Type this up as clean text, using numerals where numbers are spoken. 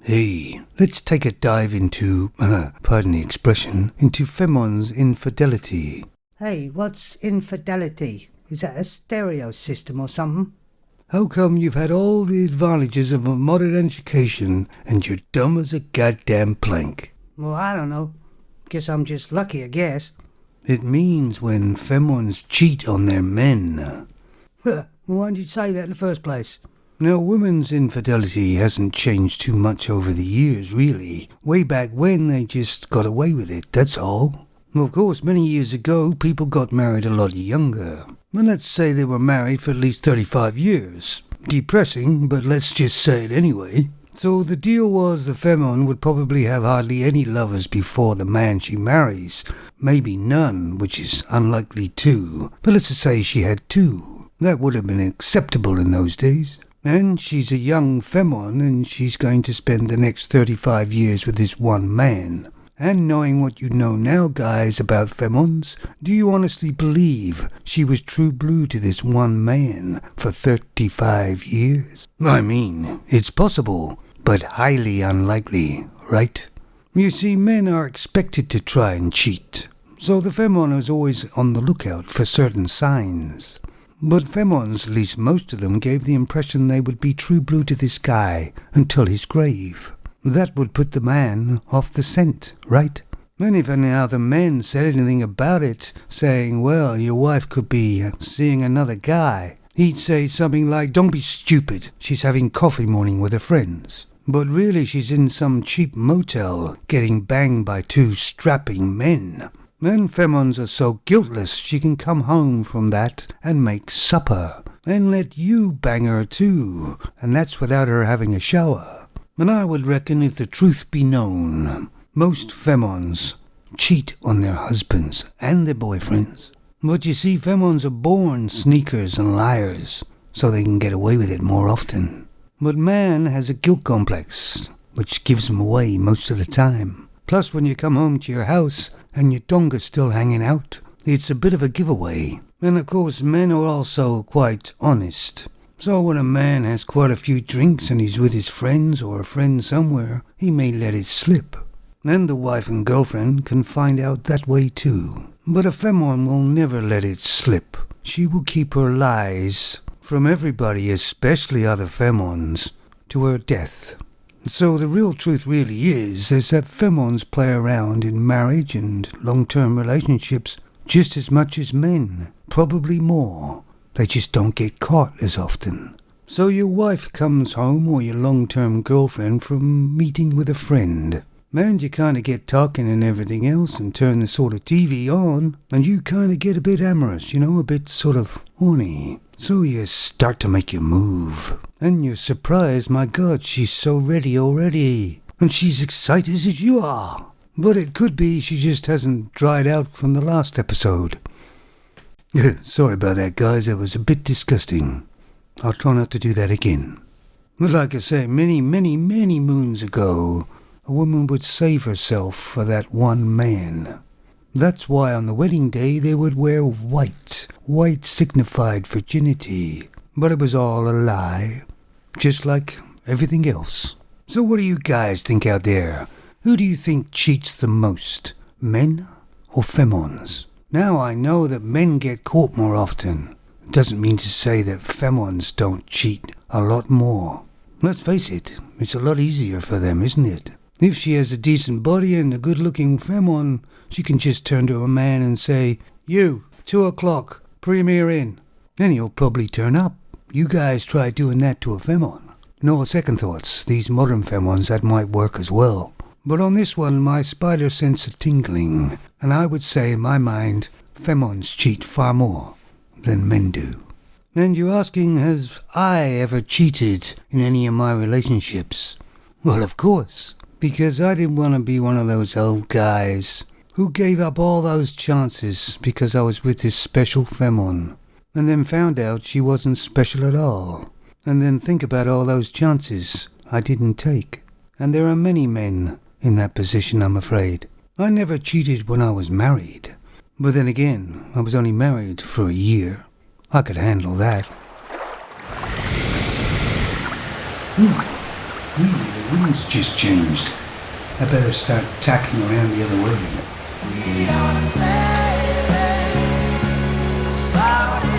Hey, let's take a dive into, pardon the expression, into Femon's infidelity. Hey, what's infidelity? Is that a stereo system or something? How come you've had all the advantages of a modern education and you're dumb as a goddamn plank? Well, I don't know. Guess I'm just lucky, I guess. It means when Femons cheat on their men. Why did you say that in the first place? Now, women's infidelity hasn't changed too much over the years, really. Way back when, they just got away with it, that's all. Well, of course, many years ago, people got married a lot younger. And let's say they were married for at least 35 years. Depressing, but let's just say it anyway. So the deal was the Femon would probably have hardly any lovers before the man she marries. Maybe none, which is unlikely too. But let's just say she had two. That would have been acceptable in those days. And she's a young Femon, and she's going to spend the next 35 years with this one man. And knowing what you know now, guys, about Femons, do you honestly believe she was true blue to this one man for 35 years? I mean, it's possible, but highly unlikely, right? You see, men are expected to try and cheat, so the Femon is always on the lookout for certain signs. But Femons, at least most of them, gave the impression they would be true blue to this guy until his grave. That would put the man off the scent, right? And if any other men said anything about it, saying, well, your wife could be seeing another guy, he'd say something like, don't be stupid, she's having coffee morning with her friends. But really she's in some cheap motel getting banged by two strapping men. And Femons are so guiltless she can come home from that and make supper, and let you bang her too, and that's without her having a shower. And I would reckon, if the truth be known, most Femons cheat on their husbands and their boyfriends. But you see, Femons are born sneakers and liars, so they can get away with it more often. But man has a guilt complex, which gives him away most of the time. Plus, when you come home to your house and your donga's still hanging out, it's a bit of a giveaway. And of course, men are also quite honest. So when a man has quite a few drinks and he's with his friends or a friend somewhere, he may let it slip. And the wife and girlfriend can find out that way too. But a Femon will never let it slip. She will keep her lies from everybody, especially other Femons, to her death. So the real truth really is that Femons play around in marriage and long-term relationships just as much as men, probably more. They just don't get caught as often. So your wife comes home, or your long-term girlfriend, from meeting with a friend. And you kind of get talking and everything else and turn the sort of TV on, and you kind of get a bit amorous, a bit sort of horny. So you start to make your move. And you're surprised, my God, she's so ready already. And she's excited as you are. But it could be she just hasn't dried out from the last episode. Sorry about that, guys. That was a bit disgusting. I'll try not to do that again. But like I say, many, many, many moons ago, a woman would save herself for that one man. That's why on the wedding day they would wear white. White signified virginity. But it was all a lie. Just like everything else. So what do you guys think out there? Who do you think cheats the most? Men or Femons? Now I know that men get caught more often. It doesn't mean to say that Femons don't cheat a lot more. Let's face it, it's a lot easier for them, isn't it? If she has a decent body and a good-looking Femon, she can just turn to a man and say, you, 2 o'clock, premiere in. Then he'll probably turn up. You guys try doing that to a Femon. No second thoughts, these modern Femons, that might work as well. But on this one, my spider sense a tingling, and I would say in my mind, Femons cheat far more than men do. And you're asking, has I ever cheated in any of my relationships? Well, of course, because I didn't want to be one of those old guys who gave up all those chances because I was with this special Femon, and then found out she wasn't special at all, and then think about all those chances I didn't take. And there are many men in that position, I'm afraid. I never cheated when I was married. But then again, I was only married for a year. I could handle that. Really wind's just changed. I better start tacking around the other way. We are sailing south.